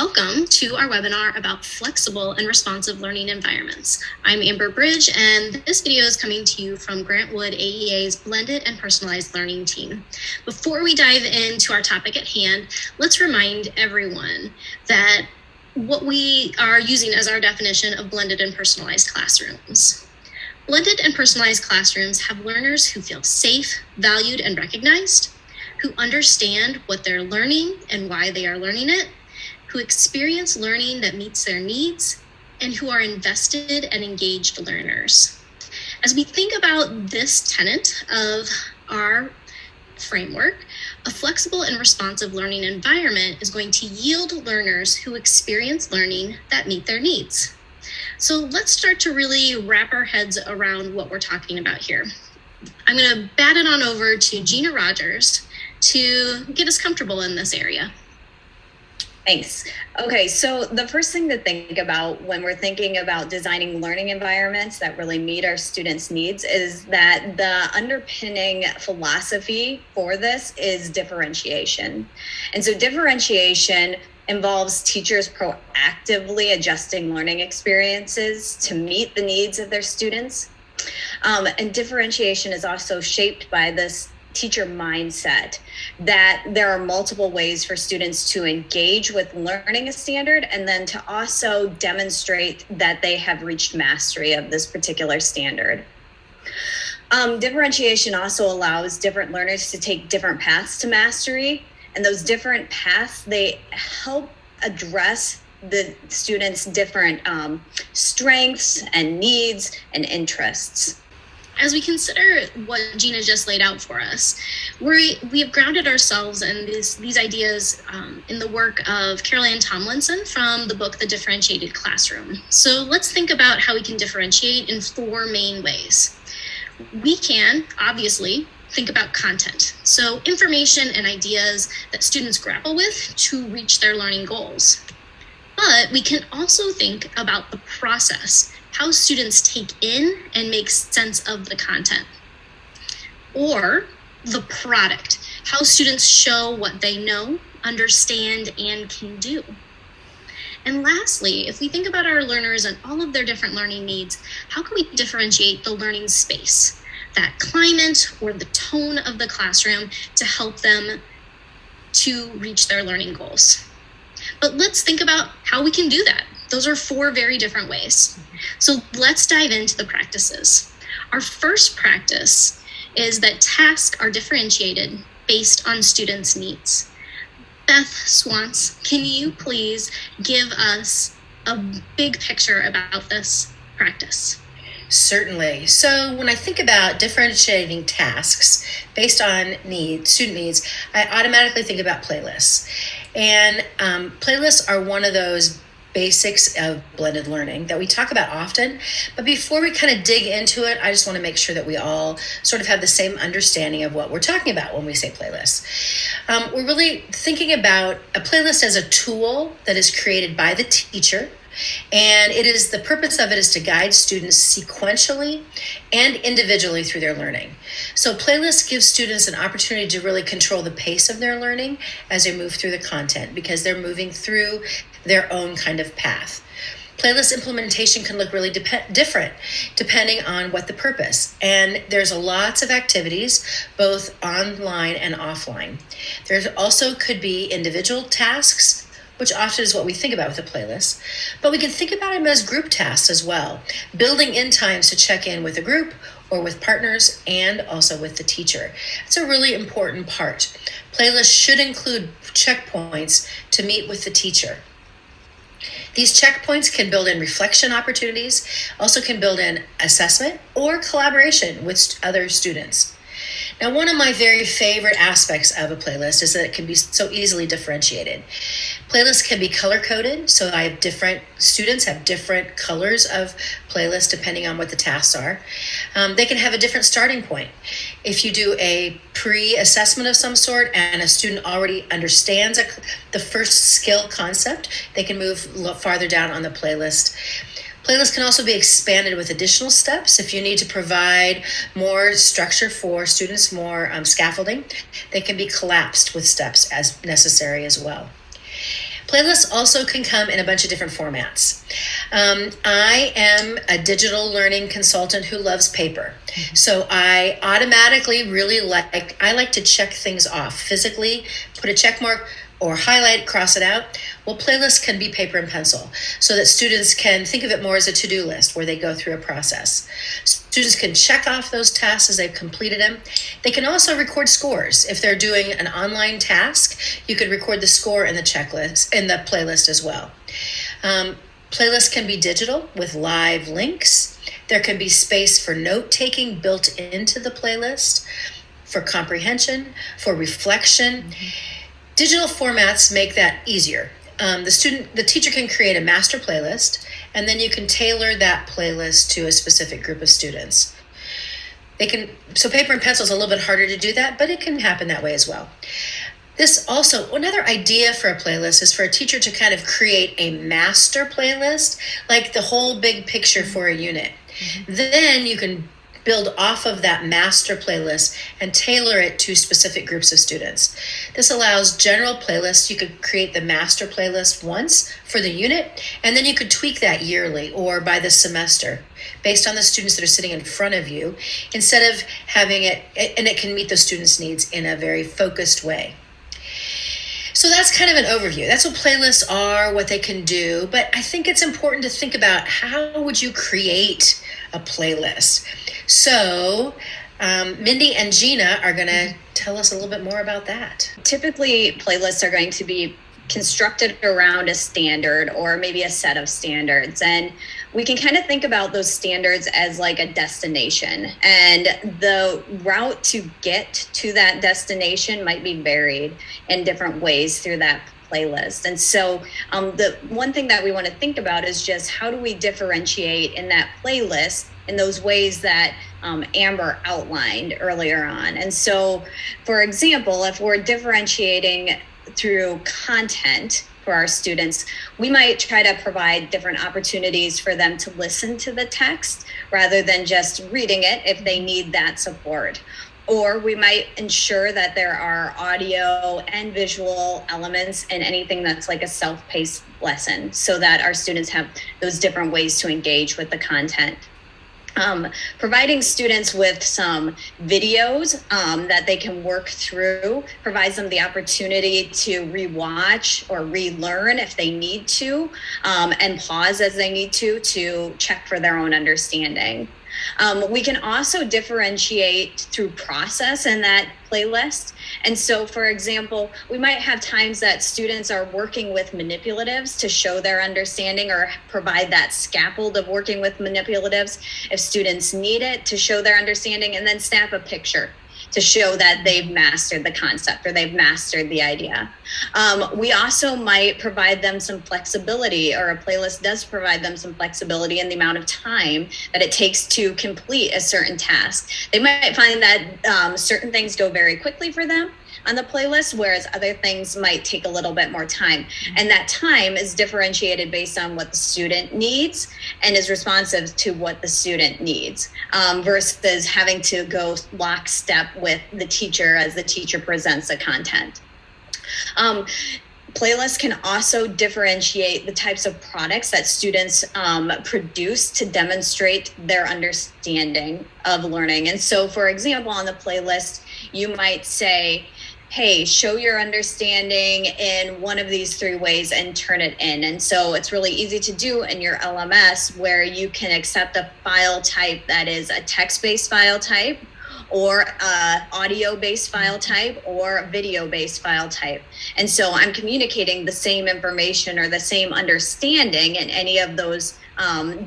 Welcome to our webinar about flexible and responsive learning environments. I'm Amber Bridge, and this video is coming to you from Grant Wood AEA's Blended and Personalized Learning team. Before we dive into our topic at hand, let's remind everyone that what we are using as our definition of blended and personalized classrooms. Blended and personalized classrooms have learners who feel safe, valued, and recognized, who understand what they're learning and why they are learning it, who experience learning that meets their needs, and who are invested and engaged learners. As we think about this tenet of our framework, a flexible and responsive learning environment is going to yield learners who experience learning that meet their needs. So let's start to really wrap our heads around what we're talking about here. I'm going to bat it on over to Gina Rogers to get us comfortable in this area. Thanks. Okay, so the first thing to think about when we're thinking about designing learning environments that really meet our students' needs is that the underpinning philosophy for this is differentiation. And so differentiation involves teachers proactively adjusting learning experiences to meet the needs of their students. And differentiation is also shaped by this teacher mindset that there are multiple ways for students to engage with learning a standard and then to also demonstrate that they have reached mastery of this particular standard. Differentiation also allows different learners to take different paths to mastery, and those different paths, they help address the students' different strengths and needs and interests. As we consider what Gina just laid out for us, we have grounded ourselves in these ideas in the work of Carol Ann Tomlinson from the book, The Differentiated Classroom. So let's think about how we can differentiate in four main ways. We can, obviously, think about content. So information and ideas that students grapple with to reach their learning goals. But we can also think about the process, how students take in and make sense of the content. Or the product, how students show what they know, understand, and can do. And lastly, if we think about our learners and all of their different learning needs, how can we differentiate the learning space, that climate or the tone of the classroom to help them to reach their learning goals? But let's think about how we can do that. Those are four very different ways. So let's dive into the practices. Our first practice is that tasks are differentiated based on students' needs. Beth Swans, can you please give us a big picture about this practice? Certainly. So when I think about differentiating tasks based on student needs, I automatically think about playlists. And playlists are one of those basics of blended learning that we talk about often. But before we kind of dig into it, I just want to make sure that we all sort of have the same understanding of what we're talking about when we say playlists. We're really thinking about a playlist as a tool that is created by the teacher. And the purpose of it is to guide students sequentially and individually through their learning. So playlists give students an opportunity to really control the pace of their learning as they move through the content because they're moving through their own kind of path. Playlist implementation can look really different depending on what the purpose. And there's lots of activities, both online and offline. There also could be individual tasks, which often is what we think about with a playlist. But we can think about them as group tasks as well, building in times to check in with a group or with partners and also with the teacher. It's a really important part. Playlists should include checkpoints to meet with the teacher. These checkpoints can build in reflection opportunities, also can build in assessment or collaboration with other students. Now, one of my very favorite aspects of a playlist is that it can be so easily differentiated. Playlists can be color-coded, so students have different colors of playlists depending on what the tasks are. They can have a different starting point. If you do a pre-assessment of some sort and a student already understands the first skill concept, they can move farther down on the playlist. Playlists can also be expanded with additional steps. If you need to provide more structure for students, more scaffolding, they can be collapsed with steps as necessary as well. Playlists also can come in a bunch of different formats. I am a digital learning consultant who loves paper. So I automatically I like to check things off physically, put a check mark or highlight, cross it out. Well, playlists can be paper and pencil so that students can think of it more as a to-do list where they go through a process. Students can check off those tasks as they've completed them. They can also record scores. If they're doing an online task, you could record the score in the checklist, in the playlist as well. Playlists can be digital with live links. There can be space for note-taking built into the playlist, for comprehension, for reflection. Digital formats make that easier. The teacher can create a master playlist, and then you can tailor that playlist to a specific group of students. So paper and pencil is a little bit harder to do that, but it can happen that way as well. Another idea for a playlist is for a teacher to kind of create a master playlist, like the whole big picture for a unit. Then you can build off of that master playlist and tailor it to specific groups of students. This allows general playlists. You could create the master playlist once for the unit, and then you could tweak that yearly or by the semester based on the students that are sitting in front of you, instead of having it, and it can meet the students' needs in a very focused way. So that's kind of an overview. That's what playlists are, what they can do. But I think it's important to think about, how would you create a playlist? So Mindy and Gina are going to tell us a little bit more about that. Typically, playlists are going to be constructed around a standard or maybe a set of standards. And we can kind of think about those standards as like a destination. And the route to get to that destination might be varied in different ways through that playlist. And so the one thing that we want to think about is just how do we differentiate in that playlist in those ways that Amber outlined earlier on. And so, for example, if we're differentiating through content for our students, we might try to provide different opportunities for them to listen to the text rather than just reading it if they need that support. Or we might ensure that there are audio and visual elements in anything that's like a self-paced lesson so that our students have those different ways to engage with the content. Providing students with some videos that they can work through provides them the opportunity to rewatch or relearn if they need to, and pause as they need to check for their own understanding. We can also differentiate through process in that playlist. And so, for example, we might have times that students are working with manipulatives to show their understanding or provide that scaffold of working with manipulatives if students need it to show their understanding, and then snap a picture to show that they've mastered the concept or they've mastered the idea. We also might provide them some flexibility, or a playlist does provide them some flexibility in the amount of time that it takes to complete a certain task. They might find that certain things go very quickly for them on the playlist, whereas other things might take a little bit more time. And that time is differentiated based on what the student needs and is responsive to what the student needs, versus having to go lockstep with the teacher as the teacher presents the content. Playlists can also differentiate the types of products that students produce to demonstrate their understanding of learning. And so, for example, on the playlist, you might say, hey, show your understanding in one of these three ways and turn it in. And so it's really easy to do in your LMS, where you can accept a file type that is a text-based file type, or audio-based file type, or video-based file type. And so I'm communicating the same information or the same understanding in any of those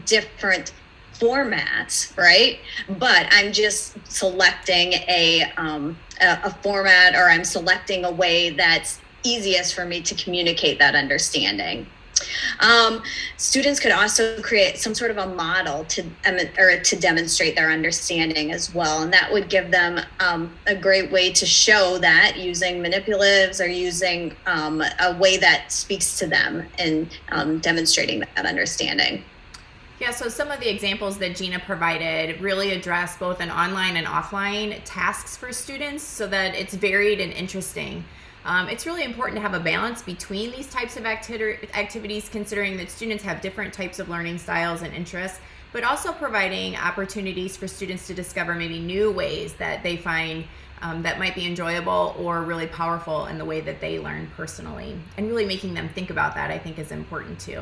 different formats, right? But I'm just selecting a format, or I'm selecting a way that's easiest for me to communicate that understanding. Students could also create some sort of a model to demonstrate their understanding as well. And that would give them a great way to show that using manipulatives or using a way that speaks to them in demonstrating that understanding. Yeah, so some of the examples that Gina provided really address both an online and offline tasks for students so that it's varied and interesting. It's really important to have a balance between these types of activities, considering that students have different types of learning styles and interests, but also providing opportunities for students to discover maybe new ways that they find that might be enjoyable or really powerful in the way that they learn personally. And really making them think about that, I think, is important too.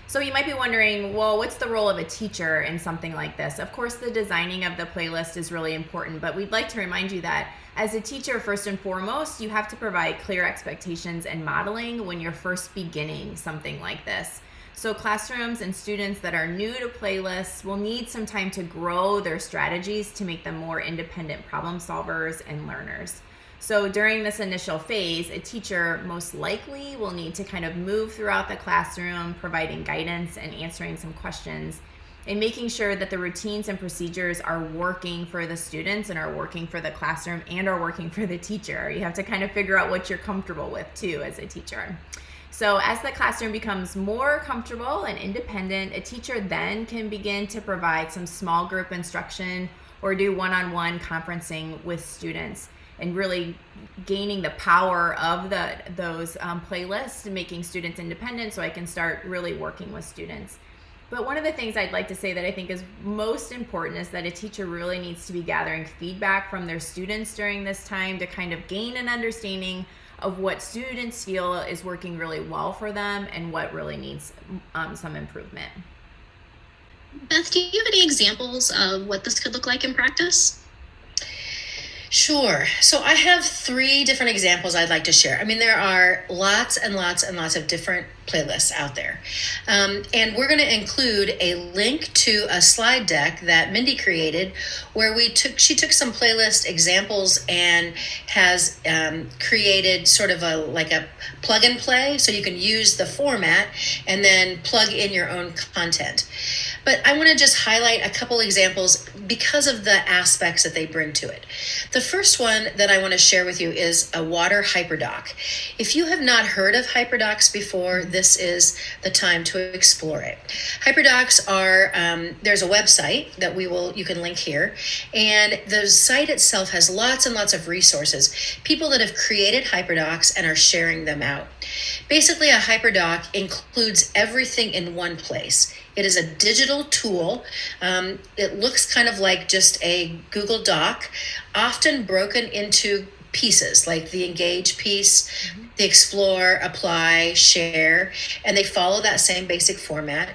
So you might be wondering, well, what's the role of a teacher in something like this? Of course, the designing of the playlist is really important, but we'd like to remind you that as a teacher, first and foremost, you have to provide clear expectations and modeling when you're first beginning something like this. So classrooms and students that are new to playlists will need some time to grow their strategies to make them more independent problem solvers and learners. So during this initial phase, a teacher most likely will need to kind of move throughout the classroom, providing guidance and answering some questions, and making sure that the routines and procedures are working for the students and are working for the classroom and are working for the teacher. You have to kind of figure out what you're comfortable with too as a teacher. So as the classroom becomes more comfortable and independent, a teacher then can begin to provide some small group instruction or do one-on-one conferencing with students, and really gaining the power of those playlists, making students independent so I can start really working with students. But one of the things I'd like to say that I think is most important is that a teacher really needs to be gathering feedback from their students during this time to kind of gain an understanding of what students feel is working really well for them and what really needs some improvement. Beth, do you have any examples of what this could look like in practice? Sure. So I have 3 different examples I'd like to share. I mean, there are lots and lots and lots of different playlists out there. And we're going to include a link to a slide deck that Mindy created where she took some playlist examples and has created sort of like a plug and play, so you can use the format and then plug in your own content. But I want to just highlight a couple examples because of the aspects that they bring to it. The first one that I want to share with you is a water hyperdoc. If you have not heard of hyperdocs before, this is the time to explore it. Hyperdocs are, there's a website that you can link here, and the site itself has lots and lots of resources, people that have created hyperdocs and are sharing them out. Basically, a hyperdoc includes everything in one place. It is a digital tool. It looks kind of like just a Google Doc, often broken into pieces, like the engage piece, the explore, apply, share, and they follow that same basic format.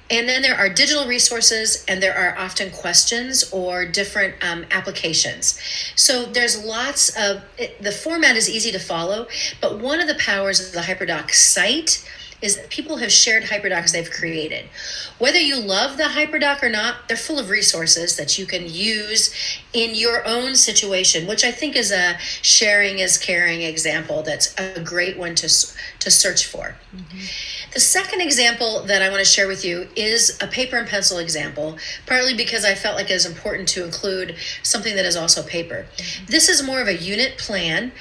And then there are digital resources, and there are often questions or different applications. So there's lots of, the format is easy to follow, but one of the powers of the HyperDoc site is that people have shared hyperdocs they've created. Whether you love the hyperdoc or not, they're full of resources that you can use in your own situation, which I think is a sharing is caring example that's a great one to search for. Mm-hmm. The second example that I want to share with you is a paper and pencil example, partly because I felt like it was important to include something that is also paper. Mm-hmm. This is more of a unit plan.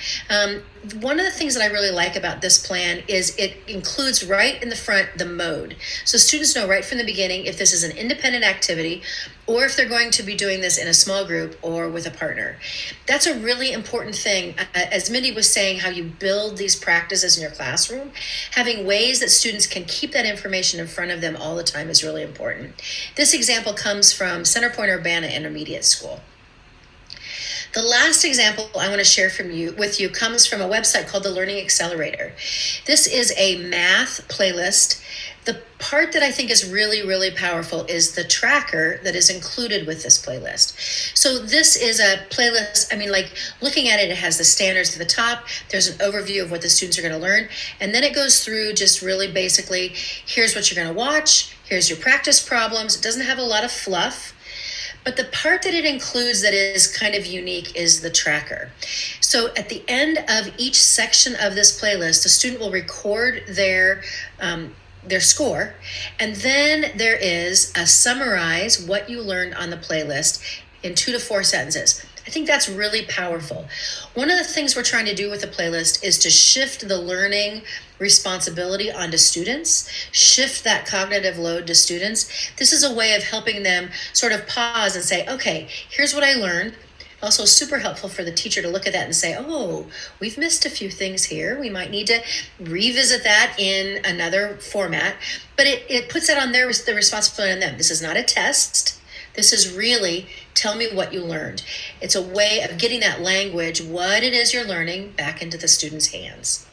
One of the things that I really like about this plan is it includes right in the front the mode. So students know right from the beginning if this is an independent activity or if they're going to be doing this in a small group or with a partner. That's a really important thing. As Mindy was saying, how you build these practices in your classroom, having ways that students can keep that information in front of them all the time is really important. This example comes from Centerpoint-Urbana Intermediate School. The last example I want to share with you comes from a website called the Learning Accelerator. This is a math playlist. The part that I think is really, really powerful is the tracker that is included with this playlist. So this is a playlist, looking at it, it has the standards at the top. There's an overview of what the students are going to learn. And then it goes through just really basically, here's what you're going to watch. Here's your practice problems. It doesn't have a lot of fluff. But the part that it includes that is kind of unique is the tracker. So at the end of each section of this playlist, the student will record their score, and then there is a summarize what you learned on the playlist in 2 to 4 sentences. I think that's really powerful. One of the things we're trying to do with the playlist is to shift the learning responsibility onto students, shift that cognitive load to students. This is a way of helping them sort of pause and say, okay, here's what I learned. Also super helpful for the teacher to look at that and say, oh, we've missed a few things here. We might need to revisit that in another format. But it puts that on the responsibility on them. This is not a test. This is really, tell me what you learned. It's a way of getting that language, what it is you're learning, back into the student's hands.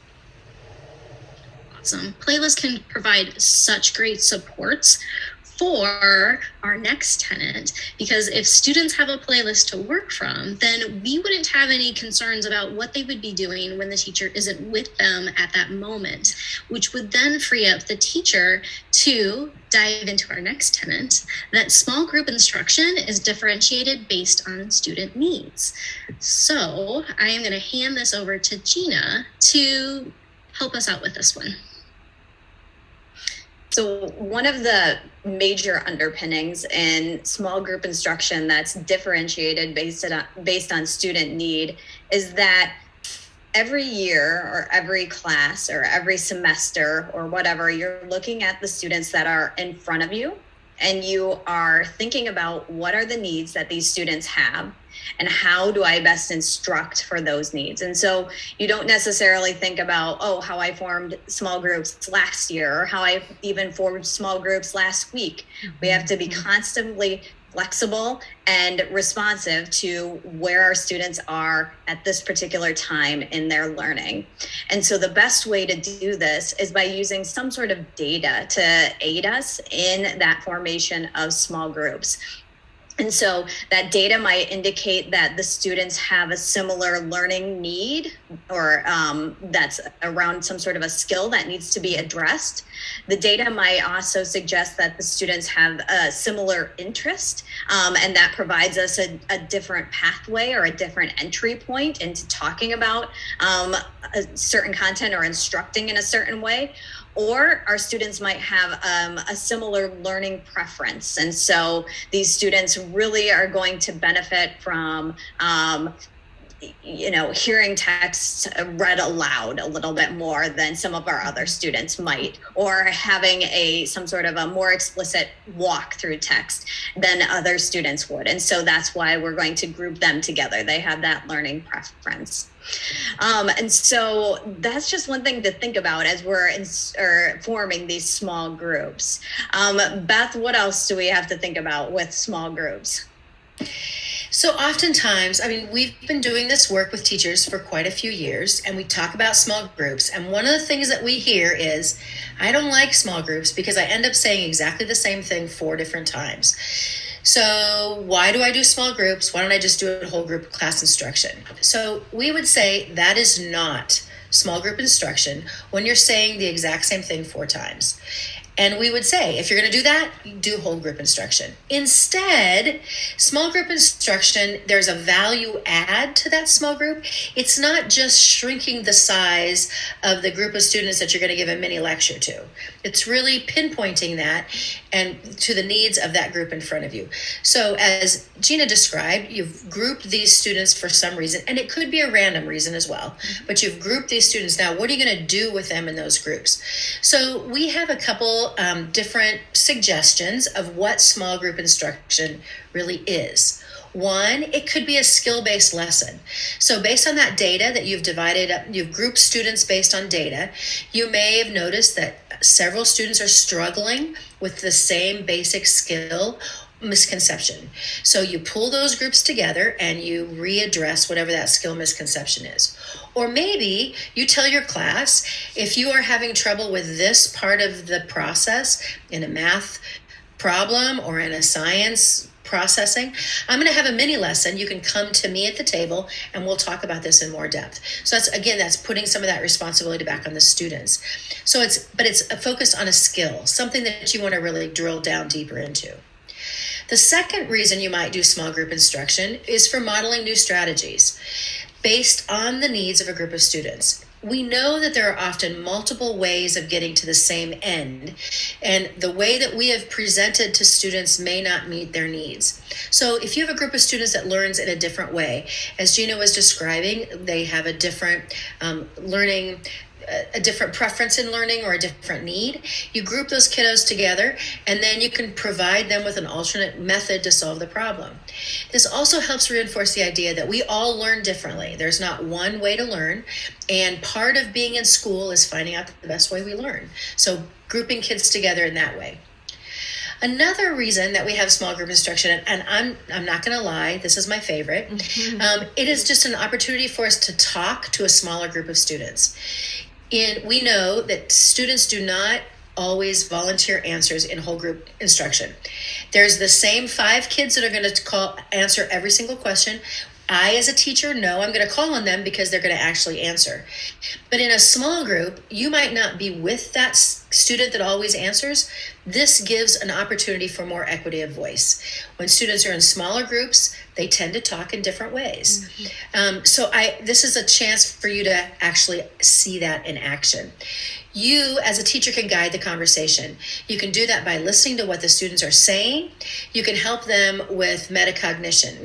Awesome. Playlists can provide such great supports for our next tenet, because if students have a playlist to work from, then we wouldn't have any concerns about what they would be doing when the teacher isn't with them at that moment, which would then free up the teacher to dive into our next tenet, that small group instruction is differentiated based on student needs. So I am going to hand this over to Gina to help us out with this one. So one of the major underpinnings in small group instruction that's differentiated based on student need is that every year or every class or every semester or whatever, you're looking at the students that are in front of you, and you are thinking about what are the needs that these students have and how do I best instruct for those needs. And so you don't necessarily think about, oh, how I formed small groups last year or how I even formed small groups last week. We have to be constantly flexible and responsive to where our students are at this particular time in their learning. And so the best way to do this is by using some sort of data to aid us in that formation of small groups. And so that data might indicate that the students have a similar learning need or that's around some sort of a skill that needs to be addressed. The data might also suggest that the students have a similar interest, and that provides us a different pathway or a different entry point into talking about a certain content or instructing in a certain way. Or our students might have a similar learning preference. And so these students really are going to benefit from hearing text read aloud a little bit more than some of our other students might, or having some sort of a more explicit walk through text than other students would. And so that's why we're going to group them together. They have that learning preference. And so that's just one thing to think about as we're forming these small groups. Beth, what else do we have to think about with small groups? So oftentimes, we've been doing this work with teachers for quite a few years, and we talk about small groups. And one of the things that we hear is, I don't like small groups because I end up saying exactly the same thing 4 different times. So why do I do small groups? Why don't I just do a whole group class instruction? So we would say that is not small group instruction when you're saying the exact same thing 4 times. And we would say, if you're going to do that, do whole group instruction. Instead, small group instruction, there's a value add to that small group. It's not just shrinking the size of the group of students that you're going to give a mini lecture to. It's really pinpointing that and to the needs of that group in front of you. So as Gina described, you've grouped these students for some reason, and it could be a random reason as well, but you've grouped these students. Now, what are you going to do with them in those groups? So we have a couple different suggestions of what small group instruction really is. One, it could be a skill-based lesson. So based on that data that you've divided up, you've grouped students based on data, you may have noticed that several students are struggling with the same basic skill misconception. So you pull those groups together and you readdress whatever that skill misconception is. Or maybe you tell your class, if you are having trouble with this part of the process in a math problem or in a science processing, I'm going to have a mini lesson. You can come to me at the table and we'll talk about this in more depth. So that's putting some of that responsibility back on the students. So it's focused on a skill, something that you want to really drill down deeper into. The second reason you might do small group instruction is for modeling new strategies based on the needs of a group of students. we know that there are often multiple ways of getting to the same end, and the way that we have presented to students may not meet their needs. So if you have a group of students that learns in a different way, as Gina was describing, they have a different learning, a different preference in learning or a different need, you group those kiddos together, and then you can provide them with an alternate method to solve the problem. This also helps reinforce the idea that we all learn differently. There's not one way to learn, and part of being in school is finding out the best way we learn. So grouping kids together in that way. Another reason that we have small group instruction, and I'm not going to lie, this is my favorite, it is just an opportunity for us to talk to a smaller group of students. We know that students do not always volunteer answers in whole group instruction. There's the same 5 kids that are going to answer every single question. I, as a teacher, know I'm going to call on them because they're going to actually answer. But in a small group, you might not be with that student that always answers. This gives an opportunity for more equity of voice. When students are in smaller groups, they tend to talk in different ways. So this is a chance for you to actually see that in action. You, as a teacher, can guide the conversation. You can do that by listening to what the students are saying. You can help them with metacognition.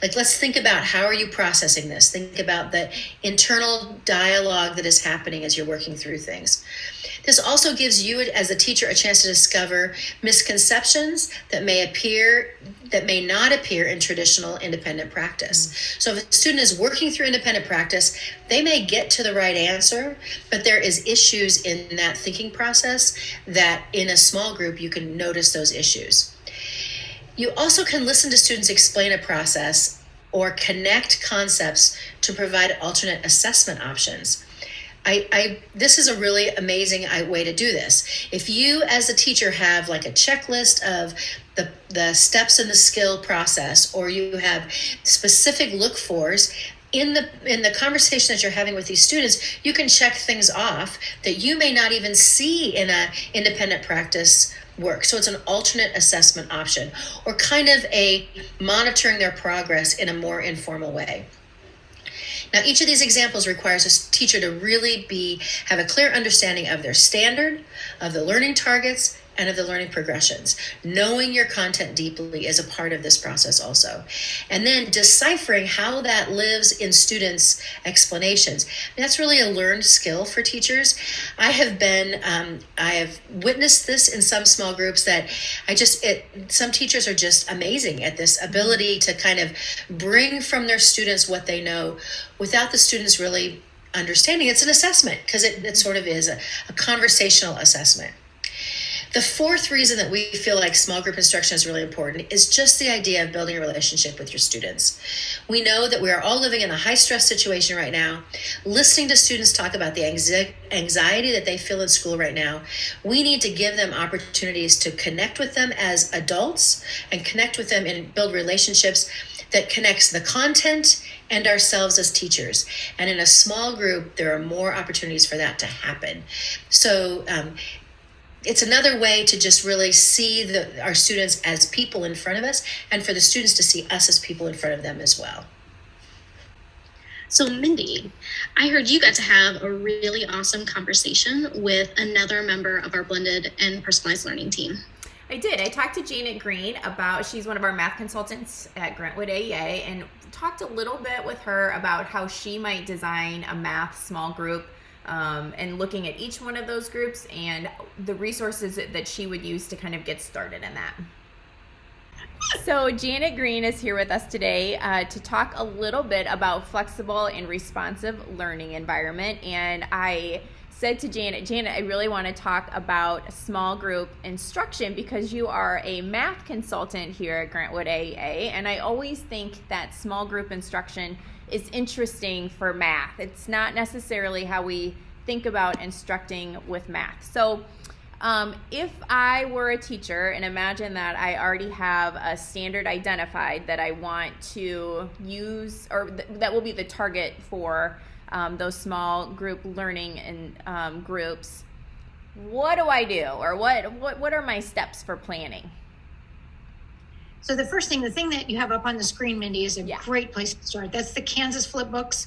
Let's think about how are you processing this? Think about the internal dialogue that is happening as you're working through things. This also gives you, as a teacher, a chance to discover misconceptions that may not appear in traditional independent practice. So if a student is working through independent practice, they may get to the right answer, but there is issues in that thinking process that in a small group you can notice those issues. You also can listen to students explain a process or connect concepts to provide alternate assessment options. This is a really amazing way to do this. If you, as a teacher, have like a checklist of the steps in the skill process, or you have specific look-fors, in the conversation that you're having with these students, you can check things off that you may not even see in a independent practice work. So it's an alternate assessment option, or kind of a monitoring their progress in a more informal way. Now, each of these examples requires a teacher to really have a clear understanding of their standard, of the learning targets, and of the learning progressions. Knowing your content deeply is a part of this process also. And then deciphering how that lives in students' explanations. That's really a learned skill for teachers. I have witnessed this in some small groups that some teachers are just amazing at this ability to kind of bring from their students what they know without the students really understanding. It's an assessment because it sort of is a conversational assessment. The fourth reason that we feel like small group instruction is really important is just the idea of building a relationship with your students. We know that we are all living in a high stress situation right now. Listening to students talk about the anxiety that they feel in school right now, we need to give them opportunities to connect with them as adults and connect with them and build relationships that connects the content and ourselves as teachers. And in a small group, there are more opportunities for that to happen. So it's another way to just really see our students as people in front of us, and for the students to see us as people in front of them as well. So Mindy, I heard you got to have a really awesome conversation with another member of our blended and personalized learning team. I did. I talked to Janet Green she's one of our math consultants at Grantwood AEA, and talked a little bit with her about how she might design a math small group, and looking at each one of those groups and the resources that she would use to kind of get started in that. So Janet Green is here with us today to talk a little bit about flexible and responsive learning environment. And I said to Janet, I really want to talk about small group instruction because you are a math consultant here at Grantwood AEA, and I always think that small group instruction is interesting for math. It's not necessarily how we think about instructing with math. So if I were a teacher, and imagine that I already have a standard identified that I want to use, or that will be the target for those small group learning and groups, what do I do? Or what are my steps for planning? So the thing that you have up on the screen, Mindy, is a great place to start. That's the Kansas Flipbooks.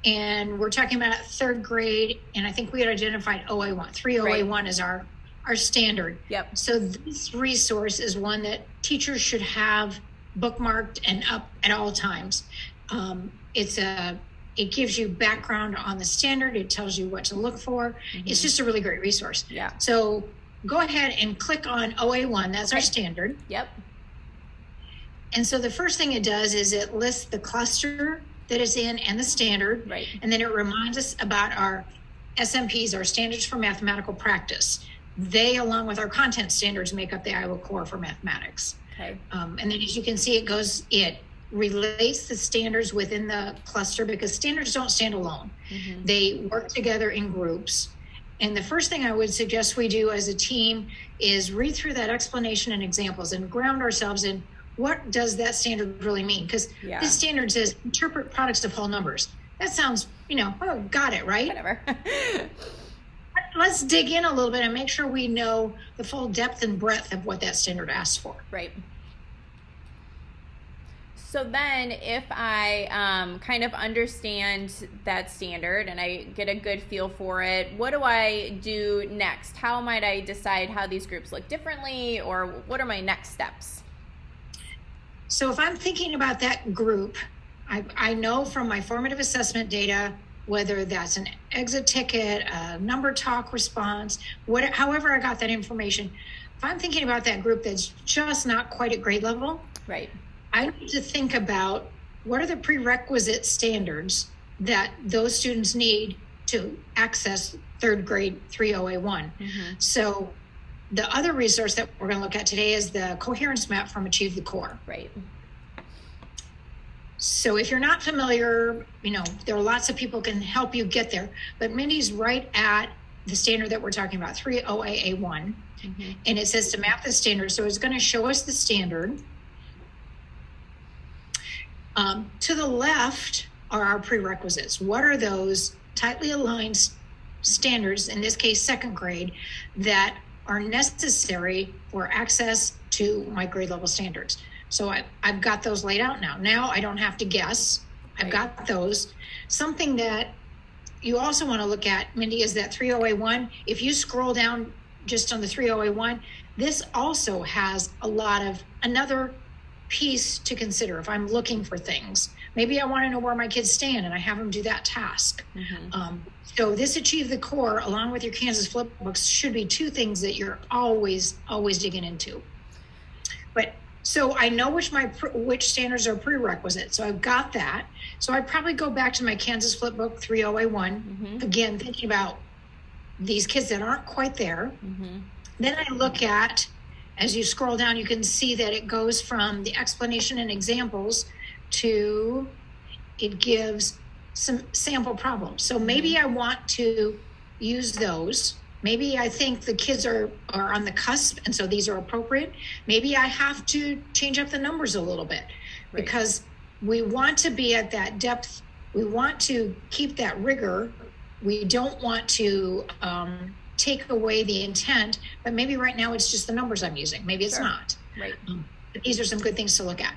and we're talking about third grade, and I think we had identified OA1. 3OA1 is our standard. Yep. So this resource is one that teachers should have bookmarked and up at all times. It gives you background on the standard. It tells you what to look for. It's just a really great resource. Yeah. So go ahead and click on OA1. That's our standard. Yep. And so the first thing it does is it lists the cluster that it's in and the standard. Right. And then it reminds us about our SMPs, our standards for mathematical practice. They, along with our content standards, make up the Iowa core for mathematics. Okay. And then as you can see, it relates the standards within the cluster, because standards don't stand alone. They work together in groups. And the first thing I would suggest we do as a team is read through that explanation and examples and ground ourselves in what does that standard really mean? Because this standard says interpret products of whole numbers. That sounds, oh, got it, right? Whatever. Let's dig in a little bit and make sure we know the full depth and breadth of what that standard asks for. Right. So then if I kind of understand that standard and I get a good feel for it, what do I do next? How might I decide how these groups look differently, or what are my next steps? So if I'm thinking about that group, I know from my formative assessment data, whether that's an exit ticket, a number talk response, however I got that information. If I'm thinking about that group that's just not quite at grade level, right, I need to think about what are the prerequisite standards that those students need to access third grade 3OA1. So the other resource that we're going to look at today is the Coherence Map from Achieve the Core. Right. So if you're not familiar, there are lots of people can help you get there, but Mindy's right at the standard that we're talking about, 3OAA1, and it says to map the standard. So it's going to show us the standard. To the left are our prerequisites. What are those tightly aligned standards, in this case, second grade, that are necessary for access to my grade level standards? So I've got those laid out now. Now I don't have to guess. I've got those. Something that you also want to look at, Mindy, is that 3OA1. If you scroll down just on the 3OA1, this also has another piece to consider. If I'm looking for things, maybe I want to know where my kids stand and I have them do that task. So this Achieve the Core, along with your Kansas flip books, should be two things that you're always digging into. But so I know which standards are prerequisite. So I've got that. So I'd probably go back to my Kansas flip book 3OA1, again, thinking about these kids that aren't quite there. Then I look at, as you scroll down, you can see that it goes from the explanation and examples to it gives some sample problems. So maybe I want to use those. Maybe I think the kids are on the cusp, and so these are appropriate. Maybe I have to change up the numbers a little bit, because we want to be at that depth. We want to keep that rigor. We don't want to take away the intent, but maybe right now it's just the numbers I'm using. Maybe it's not. Right. But these are some good things to look at.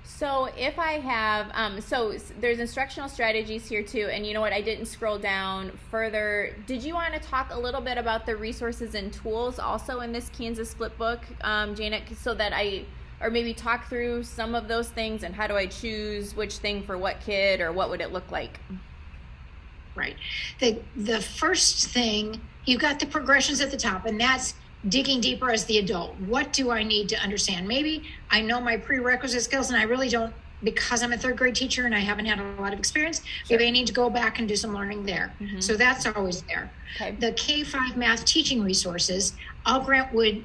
So if I have, so there's instructional strategies here too, and you know what, I didn't scroll down further. Did you want to talk a little bit about the resources and tools also in this Kansas flip book, Janet, so that or maybe talk through some of those things and how do I choose which thing for what kid, or what would it look like? Right. The first thing, you've got the progressions at the top, and that's digging deeper as the adult. What do I need to understand? Maybe I know my prerequisite skills and I really don't, because I'm a third grade teacher and I haven't had a lot of experience. Maybe I need to go back and do some learning there. So that's always there. The K-5 math teaching resources, all Grantwood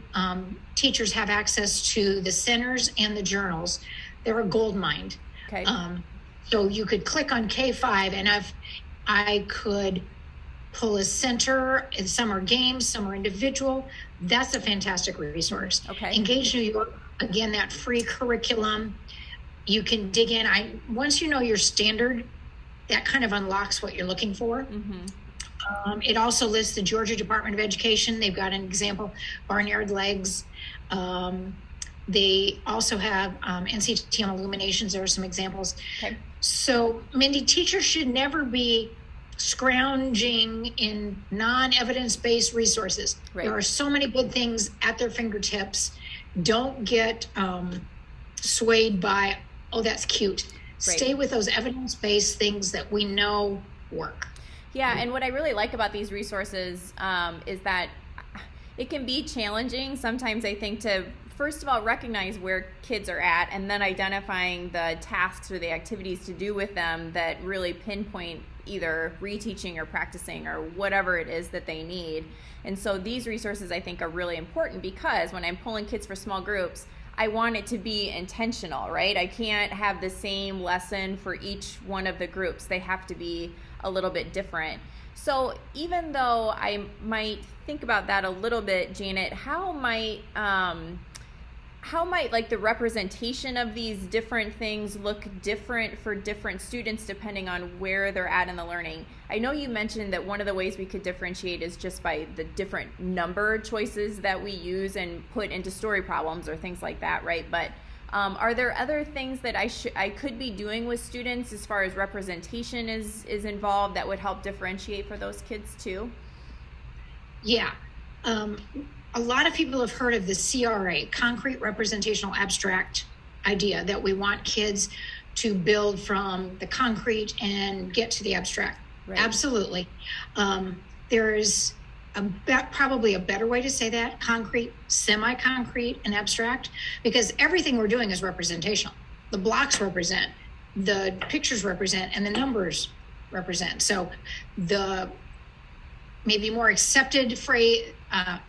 teachers have access to the centers and the journals. They're a gold mine. So you could click on K-5, and I could pull a center, and some are games, some are individual. That's a fantastic resource. Engage New York, again, that free curriculum. You can dig in. Once you know your standard, that kind of unlocks what you're looking for. It also lists the Georgia Department of Education. They've got an example, Barnyard Legs. They also have NCT on illuminations. There are some examples. Okay. So, Mindy, teachers should never be scrounging in non-evidence-based resources. Right. There are so many good things at their fingertips. Don't get swayed by, oh, that's cute. Right. Stay with those evidence-based things that we know work. Yeah, and what I really like about these resources is that it can be challenging sometimes, I think, to first of all recognize where kids are at, and then identifying the tasks or the activities to do with them that really pinpoint either reteaching or practicing or whatever it is that they need. And so these resources, I think, are really important, because when I'm pulling kids for small groups, I want it to be intentional, right? I can't have the same lesson for each one of the groups. They have to be a little bit different. So even though I might think about that a little bit, Janet, how might like the representation of these different things look different for different students depending on where they're at in the learning? I know you mentioned that one of the ways we could differentiate is just by the different number choices that we use and put into story problems or things like that, right? But are there other things that I could be doing with students as far as representation is involved that would help differentiate for those kids too? Yeah. A lot of people have heard of the CRA, concrete representational abstract idea, that we want kids to build from the concrete and get to the abstract. Right. Absolutely. There is probably a better way to say that: concrete, semi-concrete, and abstract, because everything we're doing is representational. The blocks represent, the pictures represent, and the numbers represent. So the maybe more accepted phrase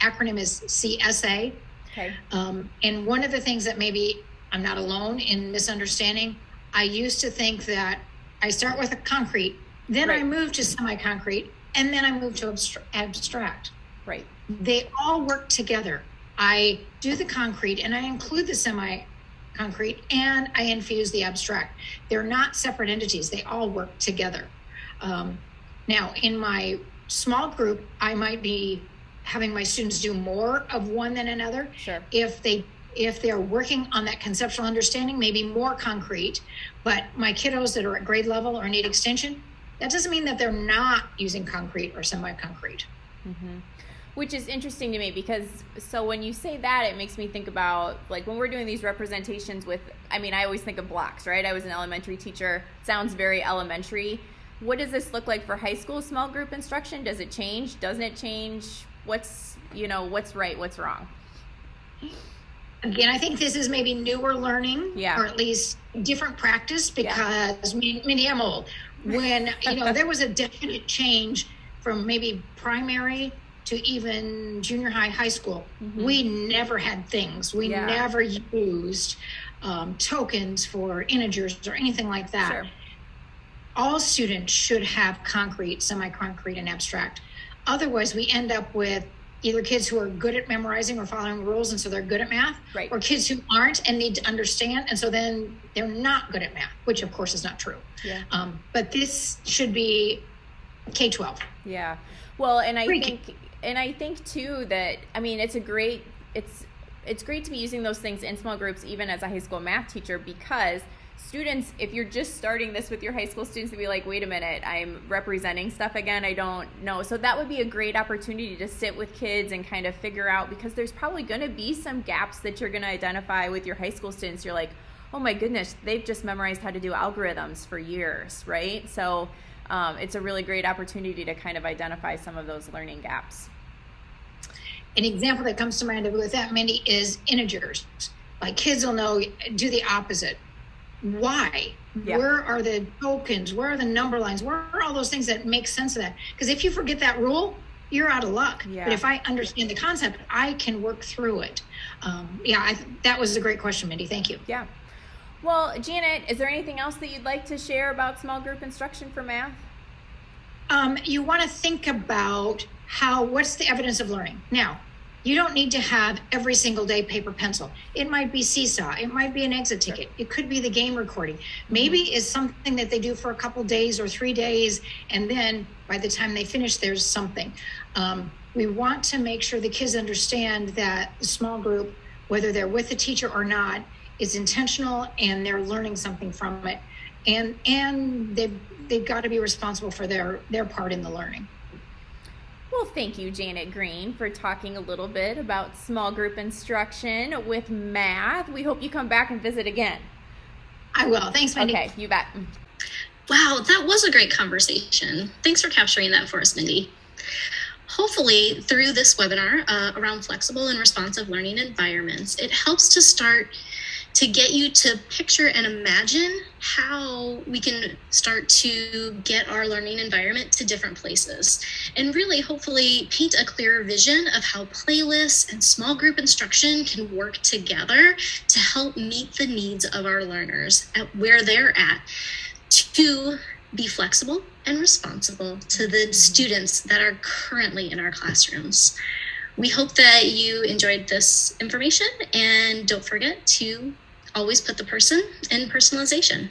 acronym is CSA. Okay. And one of the things that maybe I'm not alone in misunderstanding, I used to think that I start with a concrete, then right. I move to semi-concrete, and then I move to abstract. Right. They all work together. I do the concrete and I include the semi-concrete and I infuse the abstract. They're not separate entities. They all work together. Now, in my small group, I might be having my students do more of one than another. Sure. If they're working on that conceptual understanding, maybe more concrete. But my kiddos that are at grade level or need extension, that doesn't mean that they're not using concrete or semi-concrete. Mm-hmm. Which is interesting to me, because so when you say that, it makes me think about like when we're doing these representations with, I mean, I always think of blocks, right? I was an elementary teacher. Sounds very elementary. What does this look like for high school small group instruction? Does it change? Doesn't it change? What's right? What's wrong? Again, I think this is maybe newer learning, or at least different practice, because Mindy, I'm old. When, there was a definite change from maybe primary to even junior high school. Mm-hmm. We never had things. We never used tokens for integers or anything like that. Sure. All students should have concrete, semi-concrete, and abstract. Otherwise, we end up with either kids who are good at memorizing or following rules, and so they're good at math, right. or kids who aren't and need to understand, and so then they're not good at math, which of course is not true. Yeah. But this should be K-12. Yeah. Well, and I think too that, I mean, it's great to be using those things in small groups, even as a high school math teacher, because students, if you're just starting this with your high school students, to be like, wait a minute, I'm representing stuff again, I don't know. So that would be a great opportunity to sit with kids and kind of figure out, because there's probably going to be some gaps that you're going to identify with your high school students. You're like, oh my goodness, they've just memorized how to do algorithms for years, right? So it's a really great opportunity to kind of identify some of those learning gaps. An example that comes to mind with that, Mindy, is integers. Like, kids will know, do the opposite. Why? Yeah. Where are the tokens? Where are the number lines? Where are all those things that make sense of that? Because if you forget that rule, you're out of luck. Yeah. But if I understand the concept, I can work through it. That was a great question, Mindy. Thank you. Yeah. Well, Janet, is there anything else that you'd like to share about small group instruction for math? You want to think about what's the evidence of learning? Now, you don't need to have every single day paper pencil. It might be Seesaw. It might be an exit ticket. It could be the game recording. Maybe it's something that they do for a couple days or 3 days, and then by the time they finish, there's something. We want to make sure the kids understand that the small group whether they're with the teacher or not, is intentional and they're learning something from it. And they've got to be responsible for their part in the learning. Well, thank you, Janet Green, for talking a little bit about small group instruction with math. We hope you come back and visit again. I will. Thanks, Mindy. Okay, you bet. Wow, that was a great conversation. Thanks for capturing that for us, Mindy. Hopefully, through this webinar around flexible and responsive learning environments, it helps to start to get you to picture and imagine how we can start to get our learning environment to different places, and really hopefully paint a clearer vision of how playlists and small group instruction can work together to help meet the needs of our learners at where they're at, to be flexible and responsible to the students that are currently in our classrooms. We hope that you enjoyed this information, and don't forget to always put the person in personalization.